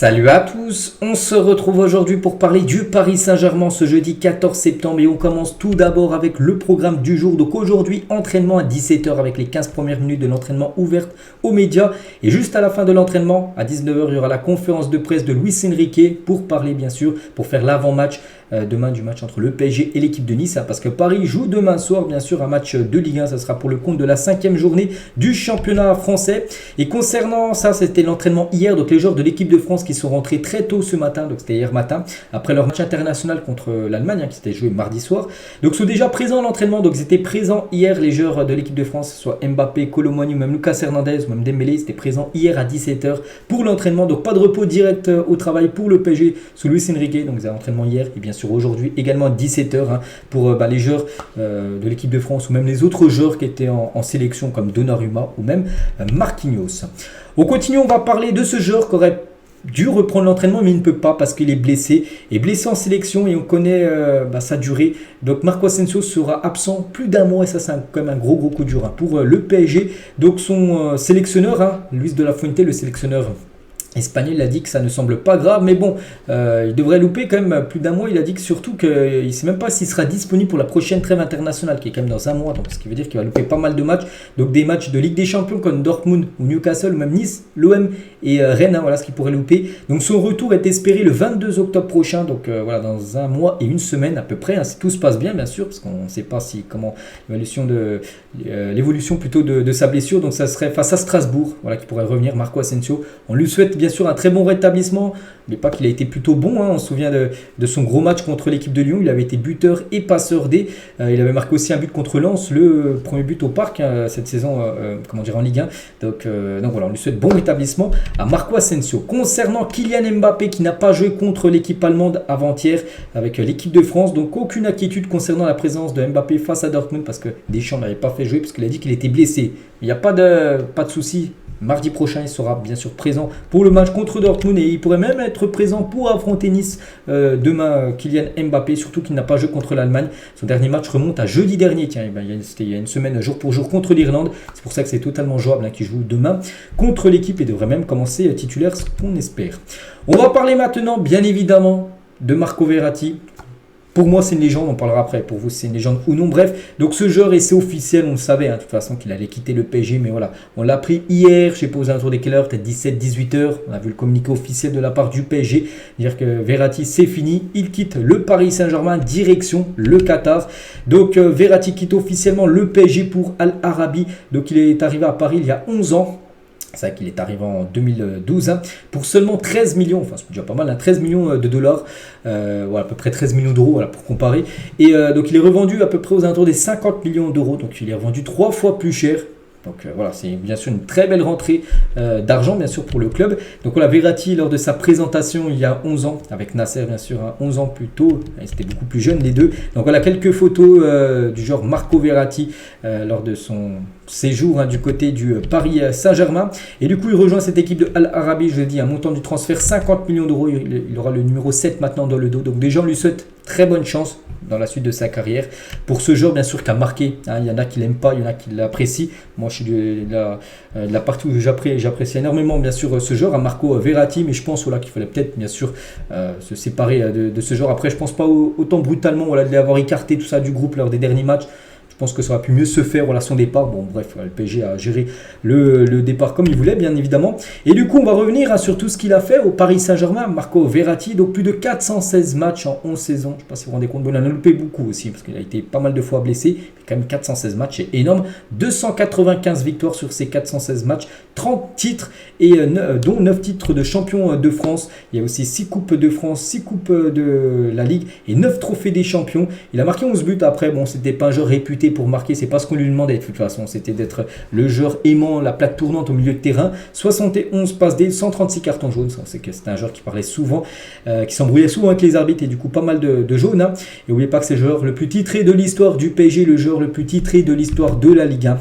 Salut à tous, on se retrouve aujourd'hui pour parler du Paris Saint-Germain ce jeudi 14 septembre et on commence tout d'abord avec le programme du jour. Donc aujourd'hui, entraînement à 17h avec les 15 premières minutes de l'entraînement ouverte aux médias et juste à la fin de l'entraînement, à 19h, il y aura la conférence de presse de Luis Enrique pour parler bien sûr, pour faire l'avant-match demain du match entre le PSG et l'équipe de Nice, parce que Paris joue demain soir bien sûr un match de Ligue 1, ça sera pour le compte de la 5e journée du championnat français. Et concernant ça, c'était l'entraînement hier, donc les joueurs de l'équipe de France qui sont rentrés très tôt ce matin, donc c'était hier matin, après leur match international contre l'Allemagne qui s'était joué mardi soir, donc sont déjà présents à l'entraînement. Donc ils étaient présents hier, les joueurs de l'équipe de France, soit Mbappé, Colomboigny ou même Lucas Hernandez ou même Dembélé, c'était présent hier à 17h pour l'entraînement, donc pas de repos direct au travail pour le PSG sous Luis Enrique. Donc ils avaient l'entraînement hier et bien sûr aujourd'hui également à 17h pour les joueurs de l'équipe de France ou même les autres joueurs qui étaient en sélection comme Donnarumma ou même Marquinhos. On continue, on va parler de ce joueur qui aurait dû reprendre l'entraînement mais il ne peut pas parce qu'il est blessé en sélection et on connaît sa durée. Donc Marco Asensio sera absent plus d'un mois et ça c'est quand même un gros coup dur pour le PSG. Donc son sélectionneur, Luis de la Fuente, le sélectionneur espagnol, il a dit que ça ne semble pas grave, mais bon, il devrait louper quand même plus d'un mois. Il a dit que surtout qu'il ne sait même pas s'il sera disponible pour la prochaine trêve internationale qui est quand même dans un mois, donc ce qui veut dire qu'il va louper pas mal de matchs, donc des matchs de Ligue des Champions comme Dortmund ou Newcastle ou même Nice, l'OM et Rennes, voilà ce qu'il pourrait louper. Donc son retour est espéré le 22 octobre prochain, donc voilà, dans un mois et une semaine à peu près, si tout se passe bien sûr, parce qu'on ne sait pas comment l'évolution plutôt de sa blessure. Donc ça serait face à Strasbourg, voilà, qui pourrait revenir Marco Asensio. On lui souhaite bien sûr un très bon rétablissement. N'oubliez pas qu'il a été plutôt bon, on se souvient de son gros match contre l'équipe de Lyon, il avait été buteur et passeur D. Il avait marqué aussi un but contre Lens, le premier but au Parc cette saison en Ligue 1. Donc voilà, on lui souhaite bon rétablissement à Marco Asensio. Concernant Kylian Mbappé qui n'a pas joué contre l'équipe allemande avant-hier avec l'équipe de France, donc aucune inquiétude concernant la présence de Mbappé face à Dortmund parce que Deschamps n'avait pas fait jouer parce qu'il a dit qu'il était blessé. Il n'y a pas de souci. Mardi prochain, il sera bien sûr présent pour le match contre Dortmund et il pourrait même être présent pour affronter Nice demain, Kylian Mbappé, surtout qu'il n'a pas joué contre l'Allemagne. Son dernier match remonte à jeudi dernier, c'était il y a une semaine, jour pour jour, contre l'Irlande. C'est pour ça que c'est totalement jouable qu'il joue demain contre l'équipe et devrait même commencer titulaire, ce qu'on espère. On va parler maintenant, bien évidemment, de Marco Verratti. Pour moi, c'est une légende, on parlera après. Pour vous, c'est une légende ou non. Bref, donc ce joueur, et c'est officiel, on le savait, de toute façon, qu'il allait quitter le PSG. Mais voilà, on l'a appris hier, je sais pas aux alentours de quelle heure, peut-être 17-18 heures. On a vu le communiqué officiel de la part du PSG dire que Verratti, c'est fini. Il quitte le Paris Saint-Germain, direction le Qatar. Donc Verratti quitte officiellement le PSG pour Al Arabi. Donc il est arrivé à Paris il y a 11 ans. C'est vrai qu'il est arrivé en 2012 pour seulement 13 millions, enfin c'est déjà pas mal, 13 millions de dollars, voilà, à peu près 13 millions d'euros, voilà, pour comparer. Et donc il est revendu à peu près aux alentours des 50 millions d'euros, donc il est revendu 3 fois plus cher. Donc voilà, c'est bien sûr une très belle rentrée d'argent bien sûr pour le club. Donc voilà, Verratti lors de sa présentation il y a 11 ans, avec Nasser bien sûr, 11 ans plus tôt, ils étaient beaucoup plus jeunes les deux. Donc voilà quelques photos du genre Marco Verratti lors de son séjour du côté du Paris Saint-Germain. Et du coup il rejoint cette équipe de Al Arabi, je l'ai dit, un montant du transfert 50 millions d'euros, il aura le numéro 7 maintenant dans le dos. Donc déjà on lui souhaite très bonne chance dans la suite de sa carrière. Pour ce joueur, bien sûr, qui a marqué, il y en a qui l'aiment pas, il y en a qui l'apprécient. Moi, je suis de la partie où j'apprécie énormément, bien sûr, ce joueur, Marco Verratti, mais je pense qu'il fallait peut-être, bien sûr, se séparer de ce joueur. Après, je pense pas autant brutalement de l'avoir écarté tout ça du groupe lors des derniers matchs. Je pense que ça aurait pu mieux se faire à son départ. Bon, bref, le PSG a géré le départ comme il voulait, bien évidemment. Et du coup, on va revenir sur tout ce qu'il a fait au Paris Saint-Germain, Marco Verratti. Donc, plus de 416 matchs en 11 saisons. Je ne sais pas si vous vous rendez compte, il en a loupé beaucoup aussi, parce qu'il a été pas mal de fois blessé. Mais quand même, 416 matchs, c'est énorme. 295 victoires sur ces 416 matchs. 30 titres, et dont 9 titres de champion de France. Il y a aussi 6 coupes de France, 6 coupes de la Ligue et 9 trophées des champions. Il a marqué 11 buts. Après, bon, c'était pas un joueur réputé pour marquer, c'est pas ce qu'on lui demandait de toute façon, c'était d'être le joueur aimant la plaque tournante au milieu de terrain. 71 passes D, 136 cartons jaunes, c'est que c'était un joueur qui parlait souvent, qui s'embrouillait souvent avec les arbitres et du coup pas mal de jaunes. Et n'oubliez pas que c'est le joueur le plus titré de l'histoire du PSG, le joueur le plus titré de l'histoire de la Ligue 1.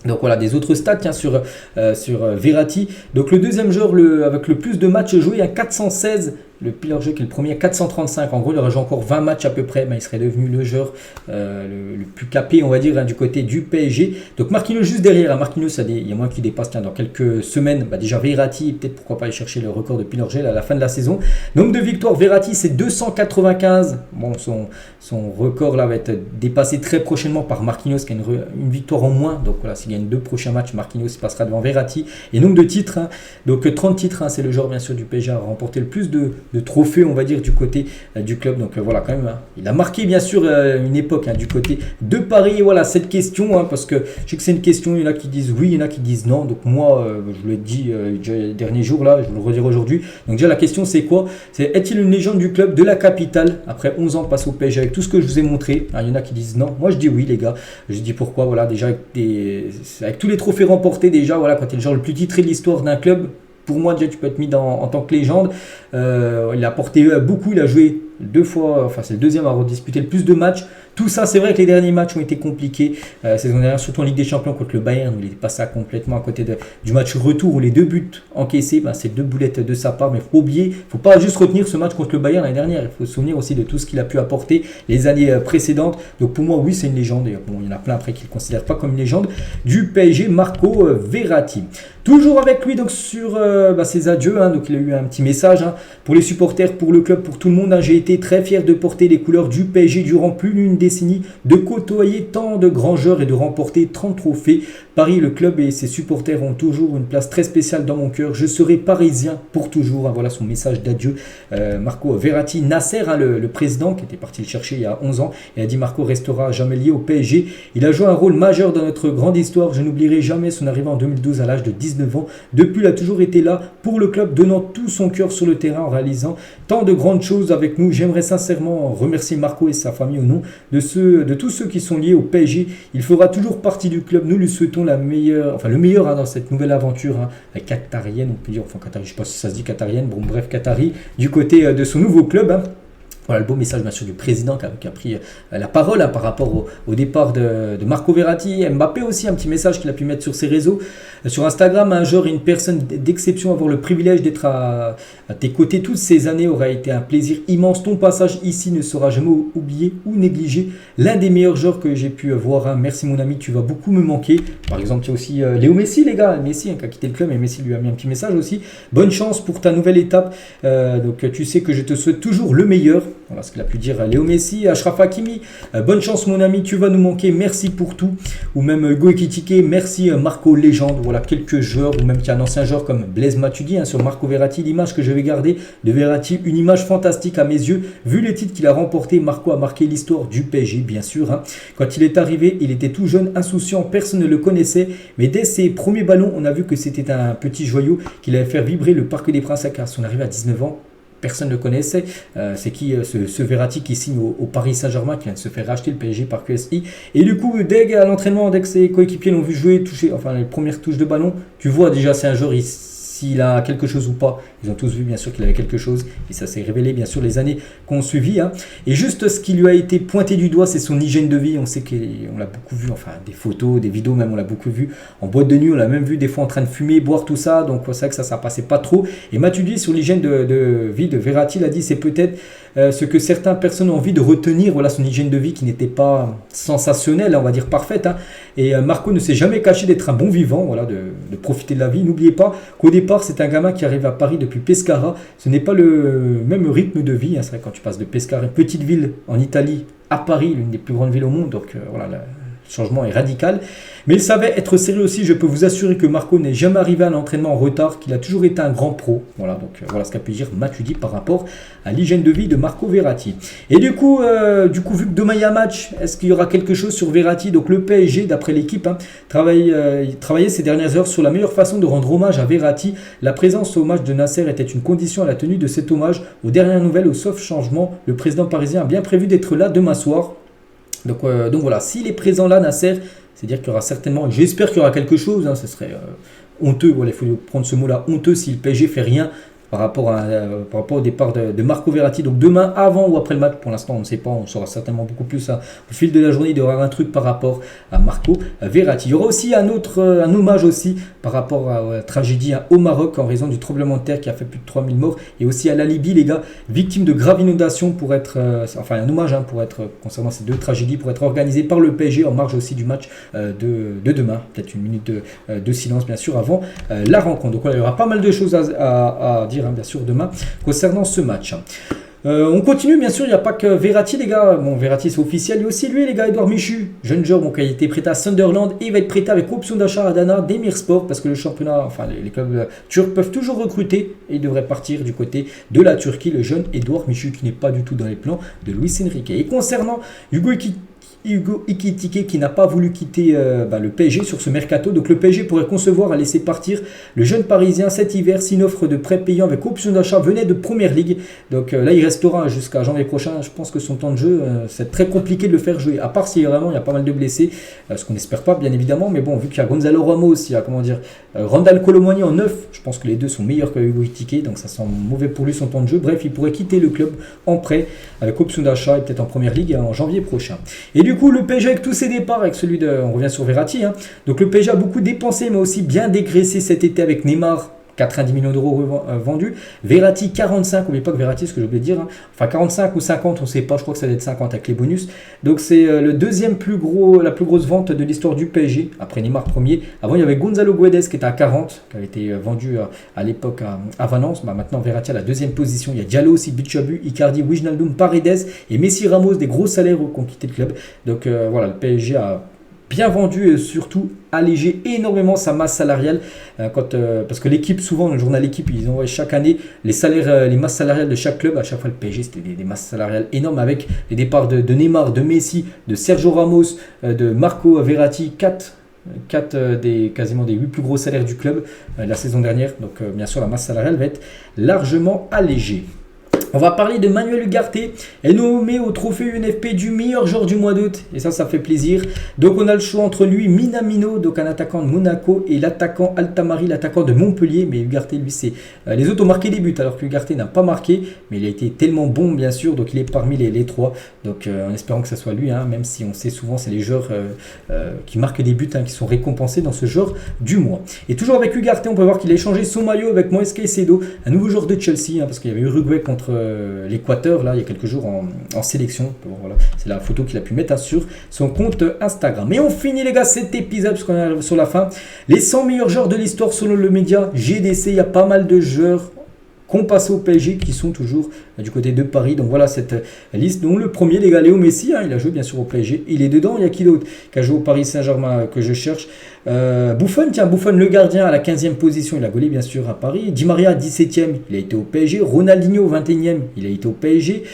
Donc voilà, des autres stats sur Verratti. Donc le deuxième joueur avec le plus de matchs joués, à 416 le pire jeu qui est le premier à 435. En gros, il aurait joué encore 20 matchs à peu près. Il serait devenu le joueur le plus capé, on va dire, du côté du PSG. Donc Marquinhos juste derrière. Marquinhos, il y a moins qui dépasse dans quelques semaines. Déjà Verratti, peut-être pourquoi pas aller chercher le record de Pinochet à la fin de la saison. Nombre de victoires, Verratti, c'est 295. Bon, son record là va être dépassé très prochainement par Marquinhos qui a une victoire en moins. Donc voilà, s'il gagne 2 prochains matchs, Marquinhos passera devant Verratti. Et nombre de titres, donc 30 titres, c'est le joueur bien sûr du PSG à remporter le plus de trophées, on va dire, du côté du club. Donc voilà, quand même, il a marqué bien sûr une époque du côté de Paris. Et voilà, cette question, parce que je sais que c'est une question, il y en a qui disent oui, il y en a qui disent non. Donc moi, je vous l'ai dit les derniers jours là, je vous le redire aujourd'hui. Donc déjà la question c'est quoi? C'est est-il une légende du club de la capitale après 11 ans passe au PSG avec tout ce que je vous ai montré? Il y en a qui disent non. Moi je dis oui les gars. Je dis pourquoi? Voilà, déjà avec tous les trophées remportés, déjà voilà, quand tu es le joueur le plus titré de l'histoire d'un club, pour moi déjà tu peux être mis en tant que légende. Il a apporté beaucoup, il a joué 2 fois, enfin c'est le deuxième à avoir disputé le plus de matchs. Tout ça, c'est vrai que les derniers matchs ont été compliqués. Saison dernière, surtout en Ligue des Champions contre le Bayern, où il est passé complètement à côté du match retour où les 2 buts encaissés, c'est 2 boulettes de sa part. Mais il faut pas oublier, il ne faut pas juste retenir ce match contre le Bayern l'année dernière. Il faut se souvenir aussi de tout ce qu'il a pu apporter les années précédentes. Donc pour moi, oui, c'est une légende. Et bon, il y en a plein après qui ne le considèrent pas comme une légende du PSG, Marco Verratti. Toujours avec lui donc sur ses adieux. Donc il a eu un petit message pour les supporters, pour le club, pour tout le monde. J'ai été très fier de porter les couleurs du PSG durant plus d'une décennie, de côtoyer tant de grands joueurs et de remporter 30 trophées. Paris, le club et ses supporters ont toujours une place très spéciale dans mon cœur. Je serai parisien pour toujours. Voilà son message d'adieu. Marco Verratti, Nasser, le président qui était parti le chercher il y a 11 ans, et a dit Marco restera jamais lié au PSG. Il a joué un rôle majeur dans notre grande histoire. Je n'oublierai jamais son arrivée en 2012 à l'âge de 19 ans. Depuis, il a toujours été là pour le club, donnant tout son cœur sur le terrain en réalisant tant de grandes choses avec nous. J'aimerais sincèrement remercier Marco et sa famille au nom de tous ceux qui sont liés au PSG. Il fera toujours partie du club. Nous lui souhaitons le meilleur dans cette nouvelle aventure qatarienne, on peut dire, enfin qatari, je ne sais pas si ça se dit qatarienne, bon bref, qatari, du côté de son nouveau club. Voilà le beau message bien sûr du président qui a pris la parole par rapport au départ de Marco Verratti. Mbappé aussi, un petit message qu'il a pu mettre sur ses réseaux. Sur Instagram, un joueur et une personne d'exception, avoir le privilège d'être à tes côtés toutes ces années aura été un plaisir immense. Ton passage ici ne sera jamais oublié ou négligé. L'un des meilleurs joueurs que j'ai pu voir. Merci mon ami, tu vas beaucoup me manquer. Par exemple, il y a aussi Léo Messi, les gars. Messi qui a quitté le club, et Messi lui a mis un petit message aussi. Bonne chance pour ta nouvelle étape. Donc tu sais que je te souhaite toujours le meilleur. Voilà ce qu'il a pu dire Léo Messi. Achraf Hakimi, bonne chance mon ami, tu vas nous manquer, merci pour tout. Ou même Hugo Ekitike, merci Marco, légende. Voilà quelques joueurs, ou même qu'il y a un ancien joueur comme Blaise Matuidi sur Marco Verratti. L'image que je vais garder de Verratti, une image fantastique à mes yeux. Vu les titres qu'il a remportés, Marco a marqué l'histoire du PSG, bien sûr. Quand il est arrivé, il était tout jeune, insouciant, personne ne le connaissait. Mais dès ses premiers ballons, on a vu que c'était un petit joyau qu'il allait faire vibrer le Parc des Princes à son arrivée à 19 ans. Personne ne le connaissait. C'est qui ce Verratti qui signe au Paris Saint-Germain, qui vient de se faire racheter le PSG par QSI. Et du coup, dès à l'entraînement, dès que ses coéquipiers l'ont vu jouer, toucher, enfin les premières touches de ballon, tu vois déjà c'est un joueur, s'il a quelque chose ou pas. Ils ont tous vu bien sûr qu'il avait quelque chose, et ça s'est révélé bien sûr les années qu'on suivit. Et juste ce qui lui a été pointé du doigt, c'est son hygiène de vie. On sait qu'on l'a beaucoup vu, enfin des photos, des vidéos même, on l'a beaucoup vu en boîte de nuit, on l'a même vu des fois en train de fumer, boire, tout ça. Donc c'est vrai que ça passait pas trop. Et Matuidi sur l'hygiène de vie de Verratti, il a dit c'est peut-être ce que certaines personnes ont envie de retenir. Voilà son hygiène de vie qui n'était pas sensationnelle, on va dire parfaite. Et Marco ne s'est jamais caché d'être un bon vivant, voilà, de profiter de la vie. N'oubliez pas qu'au départ, c'est un gamin qui arrive à Paris depuis Pescara. Ce n'est pas le même rythme de vie. C'est vrai quand tu passes de Pescara, une petite ville en Italie, à Paris, l'une des plus grandes villes au monde. Donc voilà, le changement est radical. Mais il savait être sérieux aussi. Je peux vous assurer que Marco n'est jamais arrivé à l'entraînement en retard, qu'il a toujours été un grand pro. Voilà, donc voilà ce qu'a pu dire Matuidi par rapport à l'hygiène de vie de Marco Verratti. Et du coup, vu que demain il y a un match, est-ce qu'il y aura quelque chose sur Verratti? Donc le PSG, d'après l'équipe, travaillait ces dernières heures sur la meilleure façon de rendre hommage à Verratti. La présence au match de Nasser était une condition à la tenue de cet hommage. Aux dernières nouvelles, au sauf changement, le président parisien a bien prévu d'être là demain soir. Donc voilà, s'il est présent là, Nasser, c'est-à-dire qu'il y aura certainement, j'espère qu'il y aura quelque chose, ce serait honteux, voilà, il faut prendre ce mot-là, honteux si le PSG fait rien par rapport au départ de Marco Verratti. Donc demain, avant ou après le match, pour l'instant on ne sait pas, on saura certainement beaucoup plus au fil de la journée, il y aura un truc par rapport à Marco Verratti. Il y aura aussi un hommage aussi par rapport à la tragédie au Maroc en raison du tremblement de terre qui a fait plus de 3000 morts, et aussi à la Libye, les gars, victimes de graves inondations, pour être, enfin un hommage pour être, concernant ces deux tragédies, pour être organisé par le PSG en marge aussi du match de demain. Peut-être une minute de silence bien sûr avant la rencontre. Donc voilà, il y aura pas mal de choses à dire bien sûr demain concernant ce match. On continue, bien sûr, il n'y a pas que Verratti, les gars. Bon, Verratti, c'est officiel. Il y a aussi lui, les gars, Edouard Michu, jeune joueur, qui a été prêté à Sunderland et il va être prêté avec option d'achat à Adana Demirspor, parce que le championnat, enfin, les clubs turcs peuvent toujours recruter et il devrait partir du côté de la Turquie, le jeune Edouard Michu, qui n'est pas du tout dans les plans de Luis Enrique. Et concernant Hugo Ekitike, qui n'a pas voulu quitter le PSG sur ce mercato. Donc le PSG pourrait concevoir à laisser partir le jeune Parisien cet hiver si une offre de prêt payant avec option d'achat venait de Première Ligue. Donc là il restera jusqu'à janvier prochain. Je pense que son temps de jeu, c'est très compliqué de le faire jouer, à part si vraiment il y a pas mal de blessés, ce qu'on n'espère pas bien évidemment, mais bon, vu qu'il y a Gonzalo Ramos, il y a Randal Colomwani en 9, je pense que les deux sont meilleurs que Hugo Ekitike, donc ça sent mauvais pour lui son temps de jeu. Bref, il pourrait quitter le club en prêt avec option d'achat et peut-être en Première Ligue en janvier prochain. Et du coup, le PSG avec tous ses départs, avec celui de, on revient sur Verratti, donc le PSG a beaucoup dépensé, mais aussi bien dégraissé cet été avec Neymar, 90 millions d'euros vendus. Verratti 45, n'oubliez pas que Verratti, ce que j'ai oublié de dire, enfin 45 ou 50, on ne sait pas, je crois que ça va être 50 avec les bonus. Donc c'est le deuxième la plus grosse vente de l'histoire du PSG, après Neymar premier. Avant il y avait Gonzalo Guedes qui était à 40, qui avait été vendu à l'époque à Valence. Maintenant Verratti à la deuxième position. Il y a Diallo aussi, Butchabu, Icardi, Wijnaldum, Paredes et Messi, Ramos, des gros salaires qui ont quitté le club. Donc voilà, le PSG a bien vendu et surtout allégé énormément sa masse salariale, parce que l'équipe, souvent le journal L'équipe, ils envoient chaque année les salaires, les masses salariales de chaque club. À chaque fois le PSG c'était des masses salariales énormes, avec les départs de Neymar, de Messi, de Sergio Ramos, de Marco Verratti, 4 quasiment des 8 plus gros salaires du club la saison dernière. Donc bien sûr la masse salariale va être largement allégée. On va parler de Manuel Ugarte, est nommé au trophée UNFP du meilleur joueur du mois d'août, et ça fait plaisir. Donc on a le choix entre lui, Minamino, donc un attaquant de Monaco, et l'attaquant Altamari, l'attaquant de Montpellier. Mais Ugarte, lui, c'est les autres ont marqué des buts, alors que Ugarte n'a pas marqué, mais il a été tellement bon bien sûr, donc il est parmi les trois. Donc en espérant que ça soit lui, même si on sait souvent c'est les joueurs qui marquent des buts qui sont récompensés dans ce genre du mois. Et toujours avec Ugarte, on peut voir qu'il a échangé son maillot avec Moïse Caicedo, un nouveau joueur de Chelsea, parce qu'il y avait Uruguay contre l'Équateur là il y a quelques jours en sélection. Bon, voilà, c'est la photo qu'il a pu mettre sur son compte Instagram. Et on finit les gars cet épisode, parce qu'on arrive sur la fin. Les 100 meilleurs joueurs de l'histoire selon le média GDC. Il y a pas mal de joueurs qu'on passe au PSG qui sont toujours du côté de Paris. Donc voilà cette liste. Donc le premier, les gars, Léo Messi, il a joué bien sûr au PSG, il est dedans. Il y a qui d'autre qui a joué au Paris Saint-Germain que je cherche? Buffon, Buffon le gardien à la 15e position, il a gaulé bien sûr à Paris. Di Maria 17e, il a été au PSG. Ronaldinho 21e, il a été au PSG.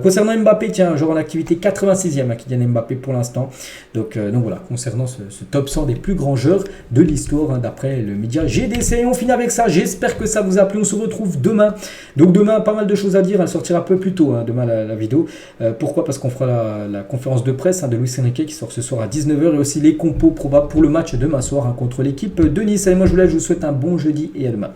Concernant Mbappé, joueur en activité 86e, Kylian Mbappé pour l'instant. Donc voilà, concernant ce top 100 des plus grands joueurs de l'histoire d'après le média GDC. Et on finit avec ça, j'espère que ça vous a plu. On se retrouve demain. Donc demain, pas mal de choses à dire, elle sortira un peu plus tôt demain la vidéo. Pourquoi? Parce qu'on fera la conférence de presse de Luis Enrique qui sort ce soir à 19h, et aussi les compos probables pour le match demain soir contre l'équipe de Nice. Allez, moi je vous souhaite un bon jeudi et à demain.